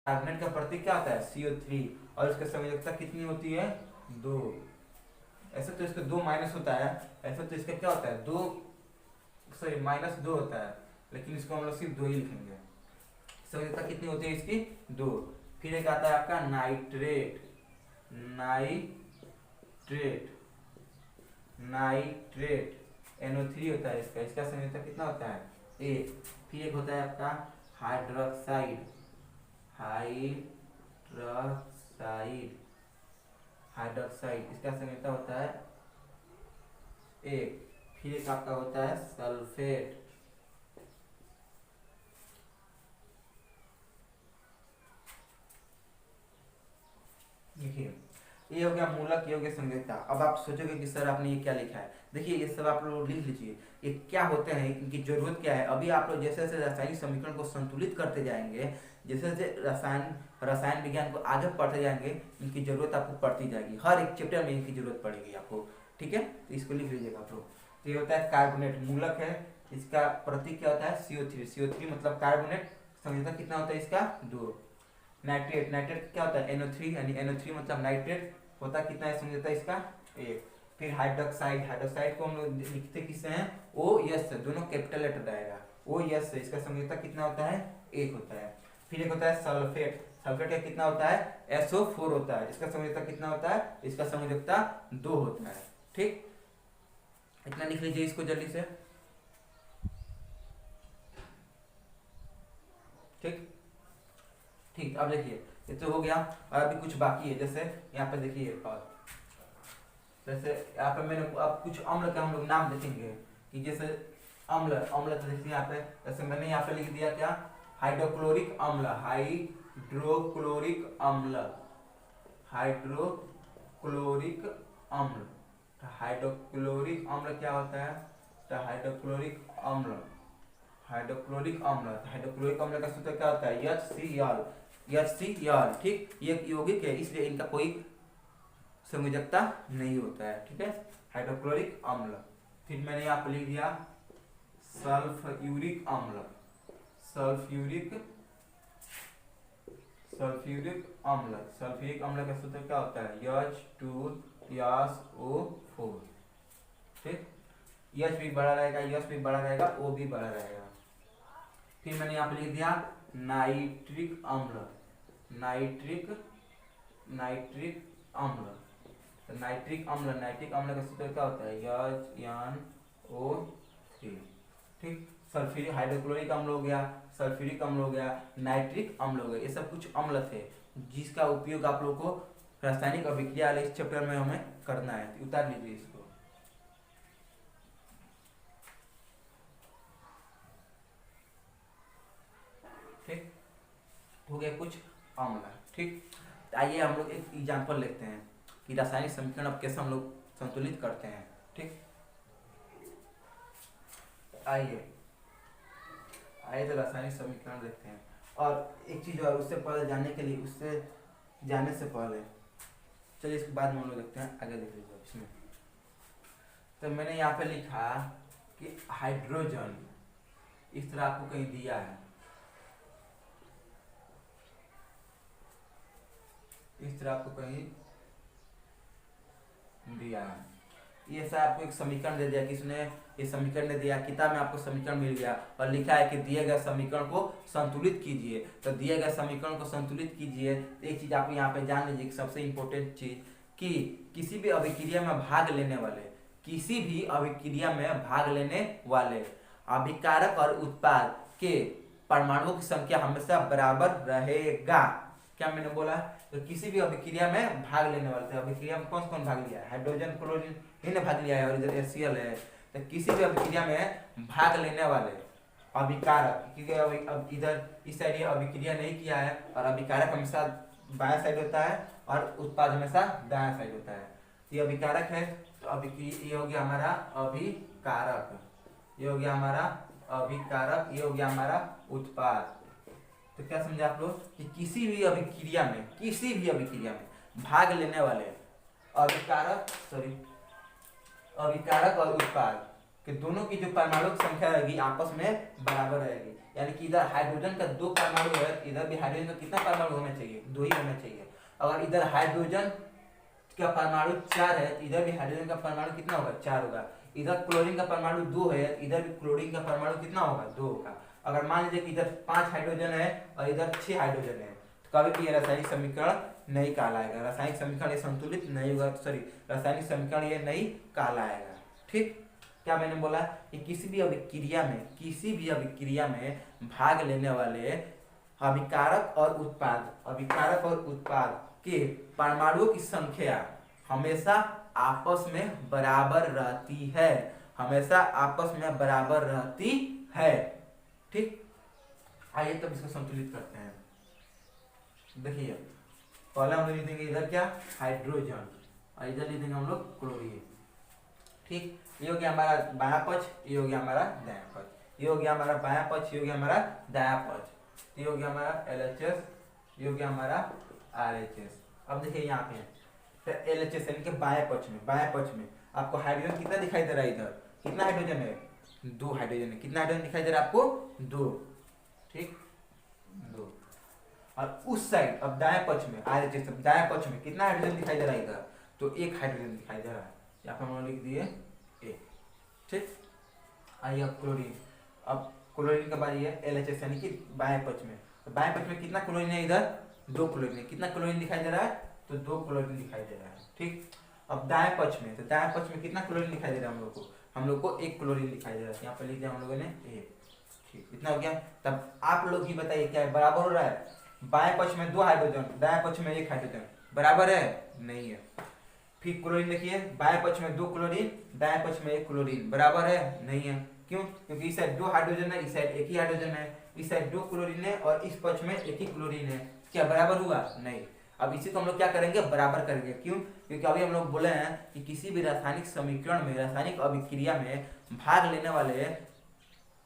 Carbonate का प्रतीक क्या होता है CO3 और इसकी संयोजकता कितनी होती है 2। ऐसे तो इसका 2 माइनस होता है, ऐसे तो इसका क्या होता है 2 सॉरी -2 होता है, लेकिन इसको हम लोग सिर्फ 2 ही लिखेंगे। संयोजकता कितनी होती है इसकी 2। फिर एक आता है आपका नाइट्रेट, नाइट्रेट NO3 होता है इसका, इसका संयोजकता कितना होता है 1। फिर एक होता है आपका हाइड्रोक्साइड, इसका संयोजकता होता है 1। फिर एक आपका होता है सल्फेट, देखिए ये हो गया मूलक, ये हो गया संयोजकता। अब आप सोचोगे कि सर आपने ये क्या लिखा है। देखिए ये सब आप लोग लिख लीजिए, ये क्या होते हैं, इनकी जरूरत क्या है। अभी आप लोग जैसे जैसे रासायनिक समीकरण को संतुलित करते जाएंगे, जैसे जैसे रसायन विज्ञान को आगे पढ़ते जाएंगे, इनकी जरूरत आपको पड़ती जाएगी, हर एक चैप्टर में इनकी जरूरत पड़ेगी आपको, ठीक है। तो इसको लिख लीजिएगा आप लोग। तो ये होता है कार्बोनेट, मूलक है, इसका प्रतीक क्या होता है CO3 मतलब कार्बोनेट, संयोजकता कितना होता है इसका 2। नाइट्रेट क्या होता है NO3, यानी NO3 मतलब नाइट्रेट होता कितना है संयोजकता इसका 1। फिर हाइड्रोक्साइड को हम लोग लिखते किससे हैं OS से, दोनों कैपिटल लेटर रहेगा OS से, इसका संयोजकता कितना होता है 1 होता है। फिर एक होता है सल्फेट का कितना होता है SO4 होता है, इसका संयोजकता कितना होता है, इसका संयोजकता 2 होता है, ठीक। इतना लिख लीजिए इसको जल्दी से, ठीक। अब देखिए ये तो हो गया, और अभी कुछ बाकी है। जैसे यहाँ पे देखिए, और जैसे यहाँ पे मैंने अब कुछ अम्ल का हम लोग नाम देखेंगे कि जैसे अम्ल तो देखिए यहाँ पे, जैसे मैंने यहाँ पे लिख दिया क्या हाइड्रोक्लोरिक अम्ल, हाइड्रोक्लोरिक अम्ल, हाइड्रोक्लोरिक अम्ल क्या होता है, तो हाइड्रोक्लोरिक अम्ल का सूत्र क्या होता है HCl, ठीक। ये यौगिक है इसलिए इनका कोई संयोजकता नहीं होता है, ठीक है, हाइड्रोक्लोरिक अम्ल। फिर मैंने यहाँ पर लिख दिया सल्फ्यूरिक अम्ल, सल्फ्यूरिक अम्ल का सूत्र क्या होता है H2SO4, ठीक। H भी बड़ा रहेगा, O भी बड़ा रहेगा। फिर मैंने यहाँ पे लिख दिया नाइट्रिक अम्ल, तो नाइट्रिक अम्ल का सूत्र क्या होता है NO3, ठीक। सल्फ्यूरिक हाइड्रोक्लोरिक अम्ल हो गया, सल्फ्यूरिक अम्ल हो गया, नाइट्रिक अम्ल हो गया, ये सब कुछ अम्ल थे जिसका उपयोग आप लोग को रासायनिक अभिक्रिया वाले इस चैप्टर में हमें करना है। तो उतार लीजिए इसको, ठीक हो गया कुछ अम्ल, ठीक। आइए हम लोग एक एग्जांपल लेते हैं कि रासायनिक समीकरण अब कैसे हम लोग संतुलित करते हैं, ठीक। आइए तो रासायनिक समीकरण देखते हैं। और एक चीज और, उससे जाने से पहले चलिए इसके बाद में हम लोग देखते हैं, आगे देख लीजिए इसमें। तो मैंने यहाँ पे लिखा कि हाइड्रोजन, इस तरह आपको कहीं दिया है, इस तरह आपको कहीं दिया है, ये सब आपको एक समीकरण दे दिया, किसने ये समीकरण दे दिया, किताब में आपको समीकरण मिल गया और लिखा है कि दिए गए समीकरण को संतुलित कीजिए। तो दिए गए समीकरण को संतुलित कीजिए, एक चीज आप यहाँ पे जान लीजिए, सबसे इंपॉर्टेंट चीज कि किसी भी अभिक्रिया में भाग लेने वाले अभिकारक और उत्पाद के परमाणुओं की संख्या हमेशा बराबर रहेगा। क्या मैंने बोला, तो किसी भी अभिक्रिया में भाग लेने वाले थे, अभिक्रिया में कौन कौन भाग लिया है, हाइड्रोजन क्लोरीन इन्हें भाग लिया है, और इधर HCl है। तो किसी भी अभिक्रिया में भाग लेने वाले अभिकारक, क्योंकि अब इधर इस साइड ये अभिक्रिया नहीं किया है, और अभिकारक हमेशा बायां साइड होता है और उत्पाद हमेशा दायां साइड होता है। ये अभिकारक है, तो ये हो गया हमारा अभिकारक, ये हो गया हमारा अभिकारक, ये हो गया हमारा उत्पाद। तो क्या समझे आप लोग कि किसी भी अभिक्रिया में भाग लेने वाले अभिकारक और उत्पाद के दोनों की जो परमाणु संख्या रहेगी आपस में बराबर रहेगी। यानी कि इधर हाइड्रोजन का 2 परमाणु है, इधर भी हाइड्रोजन का कितना परमाणु होना चाहिए, 2 ही होना चाहिए। अगर इधर हाइड्रोजन का परमाणु 4 है तो इधर भी हाइड्रोजन का परमाणु कितना होगा, 4 होगा। इधर क्लोरीन का परमाणु 2 है, इधर भी क्लोरीन का परमाणु कितना होगा, 2 होगा। अगर मान लीजिए कि इधर 5 हाइड्रोजन है और इधर 6 हाइड्रोजन है तो कभी भी ये रासायनिक समीकरण नहीं कहलाएगा, रासायनिक समीकरण ये संतुलित नहीं होगा, सॉरी रासायनिक समीकरण ये नहीं कहलाएगा। ठीक, क्या मैंने बोला कि किसी भी अभिक्रिया में भाग लेने वाले अभिकारक और उत्पाद के परमाणुओं की संख्या हमेशा आपस में बराबर रहती है, हमेशा आपस में बराबर रहती है। ठीक, आइए तब इसको संतुलित करते हैं। देखिए पहले हम लोग लिख देंगे इधर क्या, हाइड्रोजन, और इधर लिख देंगे हम लोग क्लोरीन। ठीक, ये हो गया हमारा बायां पक्ष, ये हो गया हमारा दायां पक्ष, ये हो गया हमारा बायां पक्ष, ये हो गया हमारा दायां पक्ष, ये हो गया हमारा LHS, ये हो गया हमारा RHS। अब देखिए यहाँ पे LHS यानी कि बाएं पक्ष में आपको हाइड्रोजन कितना दिखाई दे रहा है, इधर कितना हाइड्रोजन है, 2 हाइड्रोजन है। कितना हाइड्रोजन दिखाई दे रहा है आपको, 2। ठीक, 2। और उस साइड अब दाएं पक्ष में RHS, दाएं पक्ष में कितना हाइड्रोजन दिखाई दे रहा है इधर, तो 1 हाइड्रोजन दिखाई दे रहा है, यहाँ पे हम लिख दिए 1। ठीक, आइए अब क्लोरीन, अब क्लोरीन का बारी है LHS यानी कि बाएं पक्ष में, तो बाएं पक्ष में कितना क्लोरीन है, इधर 2 क्लोरीन है। कितना क्लोरीन दिखाई दे रहा है, तो 2 क्लोरीन दिखाई दे रहा है। ठीक, अब दाएं पक्ष में, तो दाएं पक्ष में कितना क्लोरीन दिखाई दे रहा है हम लोग को 1 क्लोरीन दिखाई दे रहा है, यहाँ पे लिख दिया हम लोगों ने 1। ठीक, इतना हो गया। तब आप लोग ही बताइए क्या है, बराबर हो रहा है, बाएं पक्ष में 2 हाइड्रोजन, दाएं पक्ष में 1 हाइड्रोजन, बराबर है, नहीं है। फिर क्लोरीन देखिए, बाएं पक्ष में 2 क्लोरीन, दाएं पक्ष में 1 क्लोरीन, बराबर है, नहीं है। क्यों, क्योंकि इस साइड 2 हाइड्रोजन है, इस साइड 1 ही हाइड्रोजन है, इस साइड 2 क्लोरीन है और इस पक्ष में 1 ही क्लोरीन है, क्या बराबर हुआ, नहीं। अब इसी को हम लोग क्या करेंगे, बराबर करेंगे। क्यों, क्योंकि अभी हम लोग बोले हैं कि किसी भी रासायनिक समीकरण में, रासायनिक अभिक्रिया में भाग लेने वाले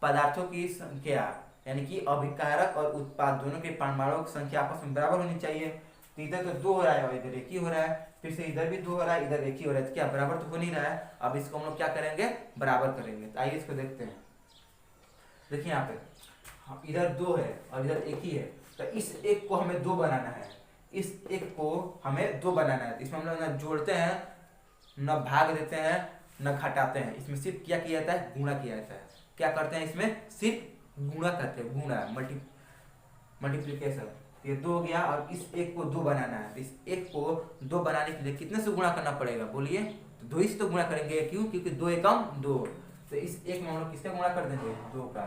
पदार्थों की संख्या यानी कि अभिकारक और उत्पाद दोनों के परमाणुओं की संख्या आपस में बराबर होनी चाहिए। तो इधर तो 2 हो रहा है और इधर 1 ही हो रहा है, फिर से इधर भी 2 हो रहा है, इधर 1 ही हो रहा है, तो क्या बराबर तो हो नहीं रहा है। अब इसको हम लोग क्या करेंगे, बराबर करेंगे। तो आइए इसको देखते हैं। देखिए यहाँ पे इधर 2 है और इधर 1 ही है, तो इस 1 को हमें 2 बनाना है, इस 1 को हमें 2 बनाना है। इसमें हम लोग न जोड़ते हैं, न भाग देते हैं, न घटाते हैं, इसमें सिर्फ क्या किया जाता है, गुणा किया जाता है। क्या करते हैं, इसमें सिर्फ गुणा करते हैं, गुणा मल्टीप्लीकेशन। ये 2 हो गया और इस 1 को 2 बनाना है, इस 1 को 2 बनाने के लिए कितने से गुणा करना पड़ेगा, बोलिए, तो 2 ही से तो गुणा करेंगे। क्यों, क्योंकि 2 एकम 2, तो इस 1 में हम लोग किससे गुणा कर देंगे, 2 का।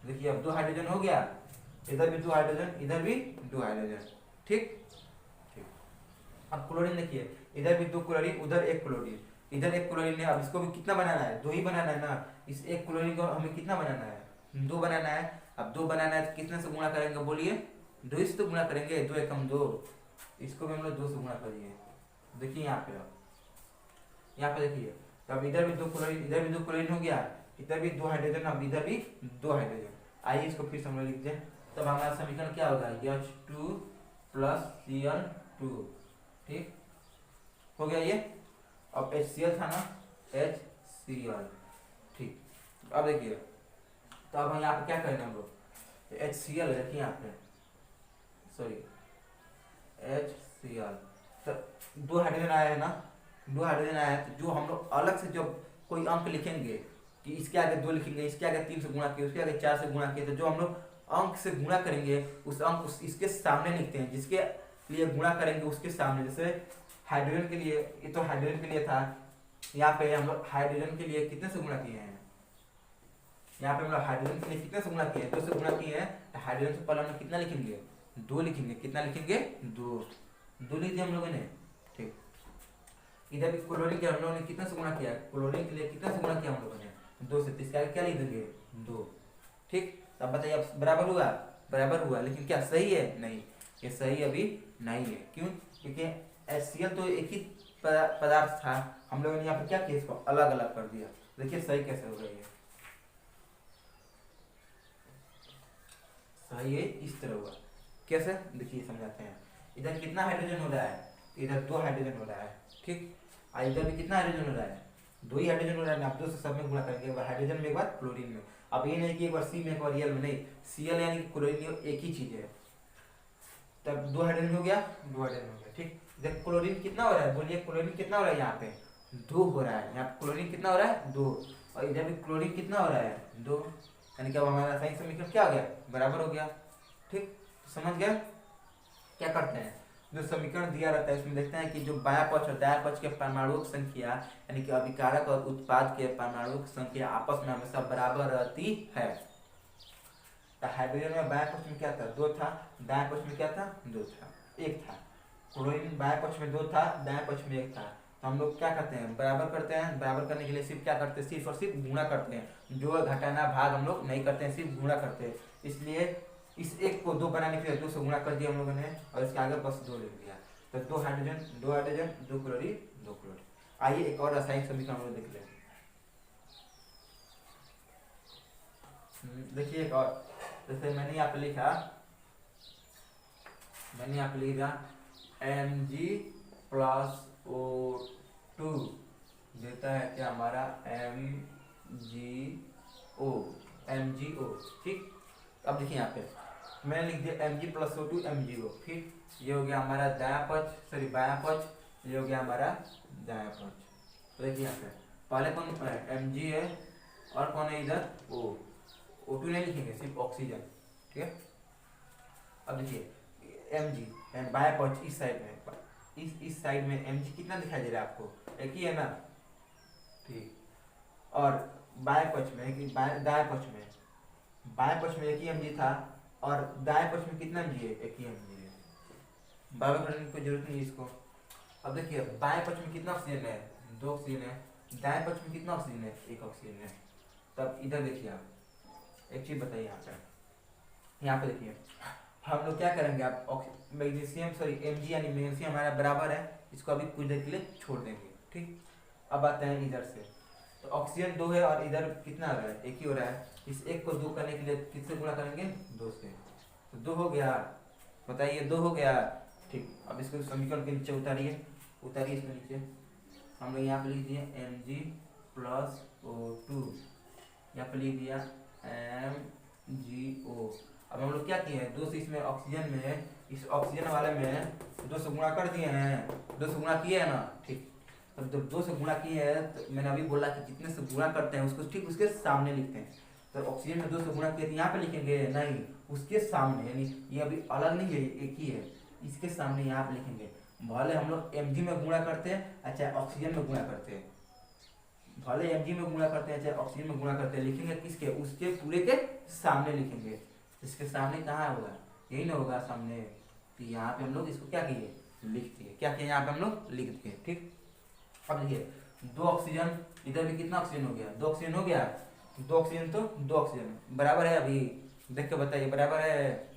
देखिए अब 2 हाइड्रोजन हो गया, इधर भी 2 हाइड्रोजन, इधर भी 2 हाइड्रोजन। ठीक, अब क्लोरीन देखिए, इधर भी 2 क्लोरीन, उधर 1 क्लोरीन, इधर 1 क्लोरीन है। अब इसको भी कितना बनाना है, 2 ही बनाना है ना। इस 1 क्लोरीन को हमें कितना बनाना है, 2 बनाना है। अब 2 बनाना है तो कितने से गुणा करेंगे, बोलिए, 2 ही से तो गुणा करेंगे, 2 एकम 2, इसको भी हम लोग 2 से गुणा करिए। देखिए यहाँ पे, यहाँ पे देखिए, तब इधर भी 2 क्लोरीन, इधर भी 2 क्लोरीन हो गया, इधर भी 2 हाइड्रोजन, अब इधर भी 2 हाइड्रोजन। आइए इसको फिर से हम लोग लिख दें, तब हमारा समीकरण क्या होगा, H2 + Cl2। ठीक हो गया ये। अब HCl था ना, HCl। ठीक, अब देखिए, तो अब हम यहाँ पे क्या करेंगे, हम लोग HCl देखिए यहाँ पे, सॉरी HCl, तो 2 हाइड्रोजन आया है ना, 2 हाइड्रोजन आया है, तो जो हम लोग अलग से जब कोई अंक लिखेंगे कि इसके आगे 2 लिखेंगे, इसके आगे 3 से गुणा किया, उसके आगे 4 से गुणा किया, तो जो हम लोग अंक से गुणा करेंगे उस अंक इसके सामने लिखते हैं, जिसके लिए गुणा करेंगे उसके सामने। जैसे हाइड्रोजन के लिए, ये तो हाइड्रोजन के लिए था, यहाँ पे हम लोग हाइड्रोजन के लिए कितने से गुणा किए हैं, यहाँ पे हम लोग हाइड्रोजन के लिए कितने से गुणा किए हैं, 2 से गुणा किए हैं। तो हाइड्रोजन से पहले हम लोग कितना लिखेंगे, 2 लिखेंगे, कितना लिखेंगे, 2 लिख दिया हम लोगों ने। ठीक, इधर भी क्लोरीन के हम लोगों ने कितना से गुणा किया, क्लोरीन के लिए कितना से गुणा किया हम लोगों ने, 2 से, तो इसका क्या लिख देंगे, 2। ठीक, अब बताइए, अब बराबर हुआ, बराबर हुआ, लेकिन क्या सही है, नहीं, ये सही अभी नहीं है। क्यों, क्योंकि HCl तो एक ही पदार्थ था, हम लोगों ने यहाँ पे क्या किया, इसको अलग अलग कर दिया। देखिए सही कैसे हो गई है, सही है इस तरह हुआ। कैसे, देखिए समझाते हैं। इधर कितना हाइड्रोजन हो रहा है, इधर 2 हाइड्रोजन हो रहा है। ठीक, और इधर भी कितना हाइड्रोजन हो रहा है, 2 ही हाइड्रोजन हो रहा है। आप 2 से सब में गुणा करेंगे, एक बार हाइड्रोजन में, एक बार क्लोरीन में। अब ये नहीं कि एक बार सी में एक बार यल में, नहीं, Cl यानी कि क्लोरीन एक ही चीज है। तब 2 हाइड्रोजन हो गया, 2 हाइड्रोजन हो गया, ठीक। देख क्लोरीन कितना हो रहा है, बोलिए क्लोरीन कितना हो रहा है, यहाँ पे 2 हो रहा है, यहाँ पे क्लोरीन कितना हो रहा है 2, और इधर भी क्लोरीन कितना हो रहा है 2, यानी कि अब हमारा रासायनिक समीकरण क्या हो गया, बराबर हो गया, ठीक। समझ गए। क्या करते हैं, जो समीकरण दिया रहता है इसमें देखते हैं कि जो बायां पक्ष और दायां पक्ष के परमाणुक संख्या यानी कि अभिकारक और उत्पाद के परमाणुक संख्या आपस में हमेशा बराबर रहती है। तो हाइड्रोजन में बाएं पक्ष में क्या था 2 था, दाएं पक्ष में क्या था 2 था, 1 था। क्लोरीन बाएं पक्ष में 2 था, दाएं पक्ष में 1 था। तो हम लोग क्या करते हैं, बराबर करते हैं। बराबर करने के लिए सिर्फ क्या करते हैं, सिर्फ और सिर्फ गुणा करते हैं, जोड़ घटाना भाग हम लोग नहीं करते हैं, सिर्फ गुणा करते हैं। इसलिए इस 1 को 2 बनाने के लिए 2 से गुणा कर दिया हम लोगों ने, और इसके आगे बस 2 लिख दिया। तो 2 हाइड्रोजन 2 हाइड्रोजन 2 क्लोरीन 2 क्लोरीन। आइए एक और रासायनिक समीकरण हम लोग देख लें। देखिए एक और, जैसे मैंने यहाँ पे लिखा Mg प्लस O2 देता है क्या हमारा MgO, ठीक। अब देखिए यहाँ पे मैंने लिख दिया Mg प्लस O2 MgO, ठीक। ये हो गया हमारा दायां पक्ष, सॉरी बायां पक्ष, ये हो गया हमारा दायां पक्ष। तो देखिए यहाँ पे पहले कौन Mg है और कौन है इधर O2 नहीं लिखेंगे, सिर्फ ऑक्सीजन, ठीक है। अब देखिए Mg बायां पक्ष इस साइड में, इस साइड में Mg कितना दिखाई दे रहा है आपको, एक ही है ना, ठीक। और बाएं पक्ष में दाएं पक्ष में एक ही Mg था, और दाएं पक्ष में कितना Mg है, एक ही Mg है। बराबर करने की कोई जरूरत नहीं है इसको। अब देखिए बाएं पक्ष में कितना ऑक्सीजन है, 2 ऑक्सीजन है, दाएं पक्ष में कितना ऑक्सीजन है, 1 ऑक्सीजन है। तब इधर देखिए आप एक चीज बताइए, यहाँ पे देखिए हम लोग क्या करेंगे, आप मैग्नीशियम सॉरी Mg यानी मैग्नीशियम हमारा बराबर है, इसको अभी कुछ देर के लिए छोड़ देंगे, ठीक। अब आते हैं इधर से, तो ऑक्सीजन 2 है और इधर कितना हो रहा है, 1 ही हो रहा है। इस 1 को 2 करने के लिए किससे गुणा करेंगे, 2 से, तो 2 हो गया, बताइए 2 हो गया, ठीक। अब इसको समीकरण के नीचे उतारिए इसमें नीचे हम लोग यहाँ पे लिख दिए Mg प्लस O2, यहाँ पे लिख दिया MgO। अब हम लोग क्या किए हैं, 2 से इसमें ऑक्सीजन में, इस ऑक्सीजन वाले में 2 से गुणा कर दिए हैं, 2 से गुणा किए हैं ना, ठीक। अब जब 2 से गुणा किए हैं तो मैंने अभी बोला कि जितने से गुणा करते हैं उसको ठीक उसके सामने लिखते हैं। तो ऑक्सीजन में 2 से गुणा किए तो यहाँ पे लिखेंगे नहीं, उसके सामने, यानी ये अभी अलग नहीं है, एक ही है, इसके सामने यहाँ पे लिखेंगे। भले हम लोग Mg में गुणा करते हैं चाहे ऑक्सीजन में गुणा करते हैं, भले Mg में गुणा करते हैं चाहे ऑक्सीजन में गुणा करते हैं, लिखेंगे किसके, उसके पूरे के सामने लिखेंगे। इसके सामने कहाँ होगा, यही ना होगा सामने, तो यहाँ पे हम लोग इसको क्या किए, लिख दिए, क्या किए यहाँ पे हम लोग लिख दिए, ठीक। अब देखिए 2 ऑक्सीजन, इधर भी कितना ऑक्सीजन हो गया, 2 ऑक्सीजन हो गया, 2 ऑक्सीजन तो 2 ऑक्सीजन बराबर है, अभी देख के बताइए बराबर है,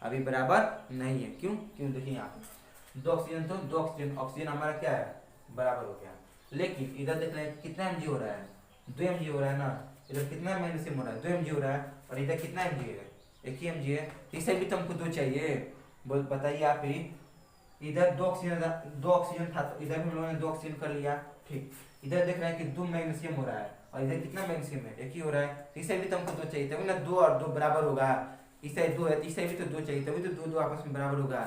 अभी बराबर नहीं है, क्यों देखिए यहाँ पे 2 ऑक्सीजन तो 2 ऑक्सीजन हमारा क्या है, बराबर हो गया। लेकिन इधर देख रहे हैं कितना Mg हो रहा है, 2 Mg हो रहा है ना, इधर कितना मैग्नीशियम हो रहा है, 2 Mg हो रहा है, और इधर कितना Mg है, एक ही Mg है। इसे भी तो हमको 2 चाहिए, बताइए आप ही। इधर 2 ऑक्सीजन था, तो इधर भी हम लोगों ने 2 ऑक्सीजन कर लिया, ठीक। इधर देख रहे हैं कि 2 मैग्नीशियम हो रहा है, और इधर कितना मैग्नीशियम है, एक ही हो रहा है, इसे भी तो हमको 2 चाहिए, तभी ना 2 और 2 बराबर होगा। इसे 2 है, इसे भी तो 2 चाहिए, तभी तो 2 आपस में बराबर होगा।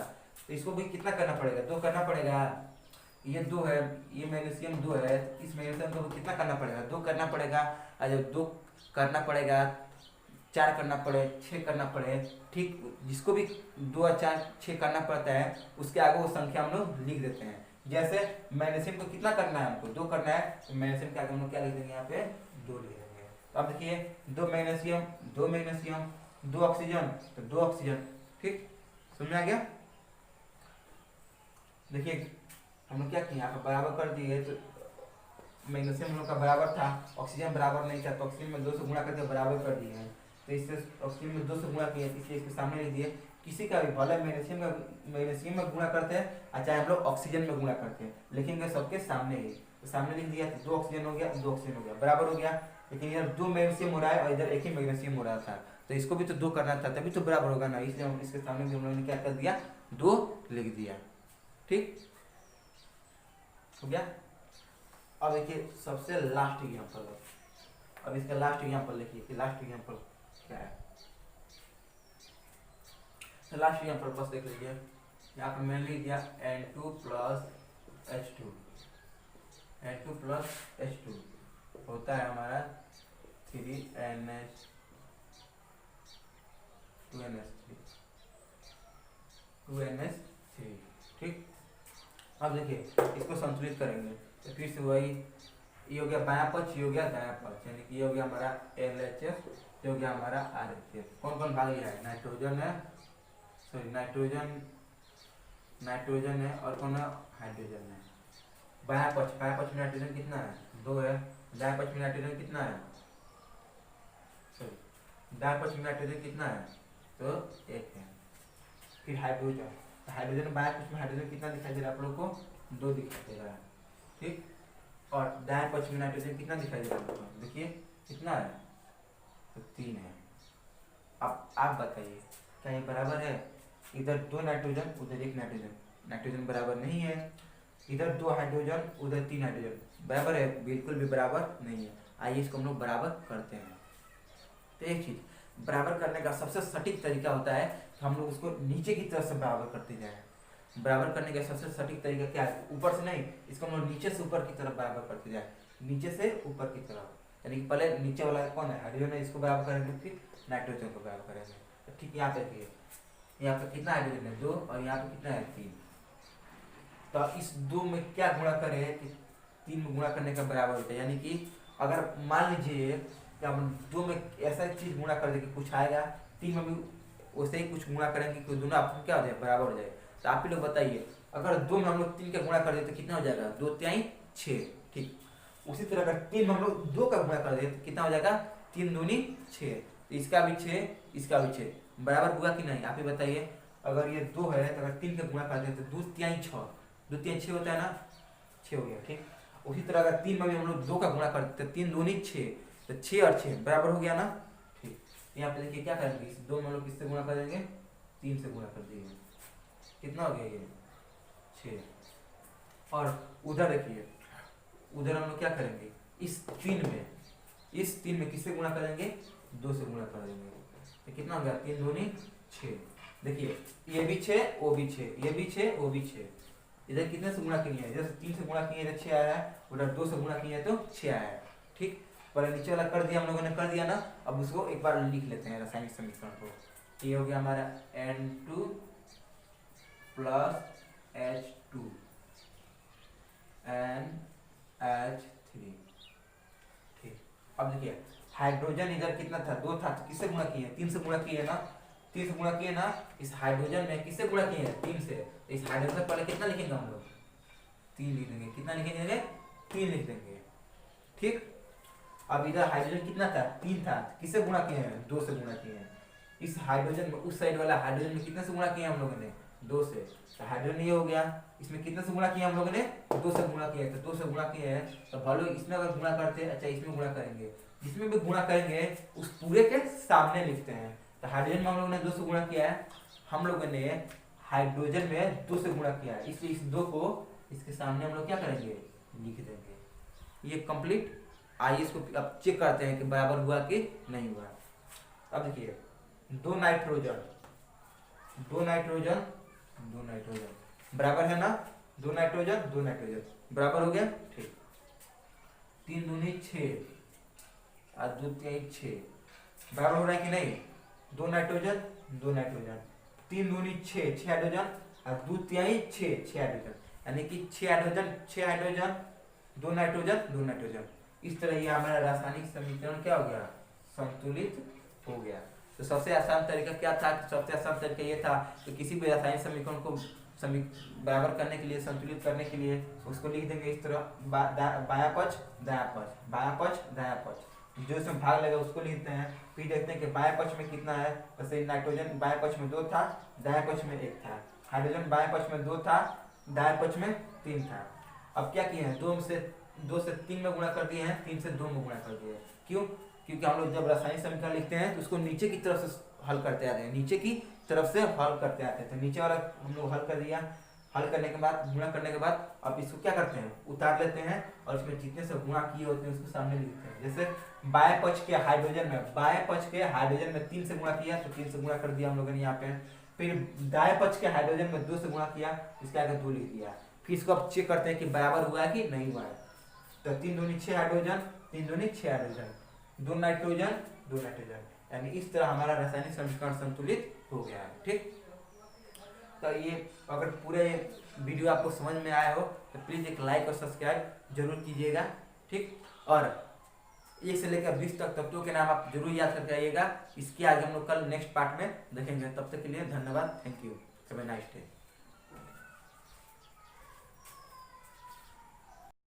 तो इसको भी कितना करना पड़ेगा, 2 करना पड़ेगा। ये 2 है, ये मैग्नीशियम 2 है, इस मैग्नीशियम को कितना करना पड़ेगा, 2 करना पड़ेगा, और जब 2 करना पड़ेगा, 4 करना पड़े, 6 करना पड़े, ठीक। जिसको भी 2 और 4 6 करना पड़ता है, उसके आगे वो संख्या हम लोग लिख देते हैं। जैसे मैग्नीशियम को कितना करना है, हमको 2 करना है, तो मैग्नीशियम के आगे हम लोग क्या लिख देंगे, यहाँ पे 2 लिख देंगे। तो अब देखिए 2 मैग्नीशियम 2 ऑक्सीजन, तो 2 ऑक्सीजन, ठीक, समझ में आ गया। देखिए हम लोग क्या किए, यहाँ पे बराबर कर दिए, तो मैग्नीशियम हम लोग का बराबर था, ऑक्सीजन बराबर नहीं था, तो ऑक्सीजन में 2 से गुणा करके बराबर कर दिए हैं। तो इससे ऑक्सीजन में 2 से गुणा किए, इसलिए इसके सामने लिख दिए। किसी का भी भले मैग्नीशियम में गुणा करते हैं चाहे हम लोग ऑक्सीजन में गुणा करते हैं, लिखेंगे सबके सामने ही, तो सामने लिख दिया, तो 2 ऑक्सीजन हो गया, 2 ऑक्सीजन हो गया, बराबर हो गया। लेकिन इधर 2 मैग्नीशियम हो रहा है और इधर 1 ही मैग्नीशियम हो रहा था, तो इसको भी तो 2 करना था, तभी तो बराबर होगा ना, इसलिए हम इसके सामने भी हम लोगों ने क्या कर दिया, 2 लिख दिया, ठीक हो गया। अब देखिए सबसे लास्ट एग्जाम्पल, अब इसका लास्ट एग्जाम्पल लिखिए कि लास्ट एग्जाम्पल क्या है। तो लास्ट एग्जाम्पल बस देख लीजिए, यहाँ पर मैंने लिख दिया N2 plus H2, N2 plus H2 होता है हमारा 3NH 2NH3, ठीक। अब देखिए इसको संतुलित करेंगे तो फिर से वही, ये हो गया बायां पक्ष, ये हो गया दायां पक्ष, यानी कि ये हो गया हमारा LHF, ये हो गया हमारा RHF। कौन कौन भाग लिया है? नाइट्रोजन है, सॉरी नाइट्रोजन है और कौन है? हाइड्रोजन है। बायां पक्ष में नाइट्रोजन कितना है? 2 है। दायां पक्ष में नाइट्रोजन कितना है? सॉरी दायां पक्ष में नाइट्रोजन कितना है? तो 1 है। फिर हाइड्रोजन, हाइड्रोजन बायां पक्ष में हाइड्रोजन कितना दिखाई दे रहा है आप लोग को? 2 दिखाई दे रहा है, ठीक। और दाएं पक्ष में नाइट्रोजन कितना दिखाई दे रहा है आपको? देखिए कितना है? तो 3 है। अब आप बताइए क्या ये बराबर है? इधर 2 नाइट्रोजन उधर 1 नाइट्रोजन, नाइट्रोजन बराबर नहीं है। इधर 2 हाइड्रोजन उधर 3 हाइड्रोजन, बराबर है? बिल्कुल भी बराबर नहीं है। आइए इसको हम लोग बराबर करते हैं। तो एक चीज बराबर करने का सबसे सटीक तरीका होता है कि हम लोग उसको नीचे की तरफ से बराबर करते जाए। बराबर करने का सबसे सटीक तरीका क्या है? ऊपर से नहीं, इसको हम लोग नीचे से ऊपर की तरफ बराबर करते जाए, नीचे से ऊपर की तरफ। यानी कि पहले नीचे वाला कौन है? हाइड्रोजन है, इसको बराबर करेंगे, फिर नाइट्रोजन को बराबर करेंगे। तो ठीक यहाँ पे देखिए, यहाँ पे कितना हाइड्रोजन है? 2, और यहाँ पे कितना है? 3। तो इस 2 में क्या गुणा करें कि 3 में गुणा करने का बराबर होता है। यानी कि अगर मान लीजिए कि हम 2 में ऐसा चीज गुणा कर दे कि कुछ आएगा, 3 में भी वैसे ही कुछ गुणा करेंगे कि दोनों आपको क्या हो जाए? बराबर हो जाए। तो आप ही लोग बताइए, अगर 2 में हम लोग 3 का गुणा कर दे तो कितना हो जाएगा? 2 तिहाई 6, ठीक। उसी तरह अगर 3 में हम लोग 2 का गुणा कर दे तो कितना हो जाएगा? 3 दूनी 6, तो इसका भी 6, इसका भी 6, बराबर हुआ कि नहीं? आप ही बताइए। अगर ये 2 है तो अगर 3 का गुणा कर दे तो 2 तिहाई 6, 2 तिहाई 6 होता है ना, 6 हो गया, ठीक। उसी तरह अगर 3 में भी हम लोग 2 का गुणा कर दे तो 3 दूनी 6, तो 6 और 6 बराबर हो गया ना, ठीक। यहाँ पे देखिए क्या करेंगे, इस 2 में हम लोग किससे गुणा कर देंगे? 3 से गुणा कर देंगे, कितना हो गया? ये 6। और उधर देखिए, उधर हम लोग क्या करेंगे? इस 3 में किससे गुणा करेंगे? 2 से गुणा कर देंगे, तो कितना हो गया? 3 दूनी 6। देखिए ये भी 6, वो भी 6, ये भी 6, वो भी 6। इधर कितने से गुणा किए हैं? इधर 3 से गुणा किए तो 6 आया है, उधर 2 से गुणा किए तो 6 आया है, ठीक। पहले नीचे वाला कर दिया हम लोगों ने, कर दिया ना। अब उसको एक बार लिख लेते हैं रासायनिक समीकरण को। ये हो गया हमारा N2 प्लस H2 NH3, ठीक। अब देखिए हाइड्रोजन इधर कितना था? 2 था, तो किससे गुणा किए? 3 से गुणा किए ना, 3 से गुणा किए ना। इस हाइड्रोजन में किससे गुणा किए हैं? 3 से। तो इस हाइड्रोजन में पहले कितना लिखेंगे हम लोग? 3 लिख देंगे। कितना लिखेंगे? 3 लिख देंगे, ठीक। अब इधर हाइड्रोजन कितना था? 3 था, किससे गुणा किए हैं? 2 से गुणा किए हैं। इस हाइड्रोजन में, उस साइड वाला हाइड्रोजन में कितने से गुणा किए हम लोगों ने? 2 से। तो हाइड्रोजन ये हो गया। इसमें कितने से गुणा किया हम लोगों ने? 2 से गुणा किया है, तो 2 से गुणा किए हैं, तो भालो इसमें अगर गुणा करते हैं, अच्छा इसमें गुणा करेंगे, जिसमें भी गुणा करेंगे उस पूरे के सामने लिखते हैं। तो हाइड्रोजन में हम लोगों ने 2 से गुणा किया है, हम लोगों ने हाइड्रोजन में 2 से गुणा किया है, इसलिए इस 2 को इसके सामने हम लोग क्या करेंगे? लिख देंगे। ये कंप्लीट। आइए इसको अब चेक करते हैं कि बराबर हुआ कि नहीं हुआ। अब देखिए 2 नाइट्रोजन, 2 नाइट्रोजन, 2 नाइट्रोजन बराबर है ना, 2 नाइट्रोजन, 2 नाइट्रोजन बराबर हो गया, ठीक। 3 दूनी 6 और 2 तिहाई 6 बराबर हो रहा है कि नहीं? 2 नाइट्रोजन, 2 नाइट्रोजन, 3 दूनी 6, 6 हाइड्रोजन और 2 तिहाई 6, 6 हाइड्रोजन, यानी कि 6 हाइड्रोजन, 6 हाइड्रोजन, 2 नाइट्रोजन, 2 नाइट्रोजन। इस तरह ये हमारा रासायनिक समीकरण क्या हो गया? संतुलित हो गया। तो सबसे आसान तरीका क्या था? सबसे आसान तरीका ये था कि किसी भी रासायनिक समीकरण को बराबर करने के लिए, संतुलित करने के लिए उसको लिख देंगे इस तरह, बायां पक्ष दायां पक्ष, बायां पक्ष दायां पक्ष, जो इसमें भाग लगा उसको लिखते हैं। फिर देखते हैं कि बाएं पक्ष में कितना है। वैसे नाइट्रोजन बाएं पक्ष में 2 था, दाएं पक्ष में 1 था। हाइड्रोजन बाएं पक्ष में 2 था, दाएं पक्ष में 3 था। अब क्या किए हैं? 2 से 3 में गुणा कर दिए हैं, 3 से 2 में गुणा कर दिए हैं। क्यों? क्योंकि हम लोग जब रासायनिक समीकरण लिखते हैं तो उसको नीचे की तरफ से हल करते आते हैं, नीचे की तरफ से हल करते आते हैं। तो नीचे वाला हम लोग हल कर दिया, हल करने के बाद, गुणा करने के बाद आप इसको क्या करते हैं, उतार लेते हैं और इसमें जितने से गुणा किए होते हैं उसको सामने लिखते हैं। जैसे बाएं पक्ष के हाइड्रोजन में 3 से गुणा किया तो 3 से गुणा कर दिया हम लोगों ने यहाँ पे। फिर दाएं पक्ष के हाइड्रोजन में 2 से गुणा किया, इसके आगे 2 लिख दिया। फिर इसको आप चेक करते हैं कि बराबर हुआ है कि नहीं हुआ है। तो 3 दूनी 6 हाइड्रोजन, 3 दूनी 6 हाइड्रोजन, 2 नाइट्रोजन, 2 नाइट्रोजन, यानी इस तरह हमारा रासायनिक समीकरण संतुलित हो गया है। ठीक, तो ये अगर पूरे वीडियो आपको समझ में आया हो तो प्लीज़ एक लाइक और सब्सक्राइब जरूर कीजिएगा। ठीक, और 1 से लेकर 20 तक तत्वों के नाम आप जरूर याद करके आइएगा। इसके आगे हम लोग कल नेक्स्ट पार्ट में देखेंगे। तब तक के लिए धन्यवाद, thank you, have a nice day.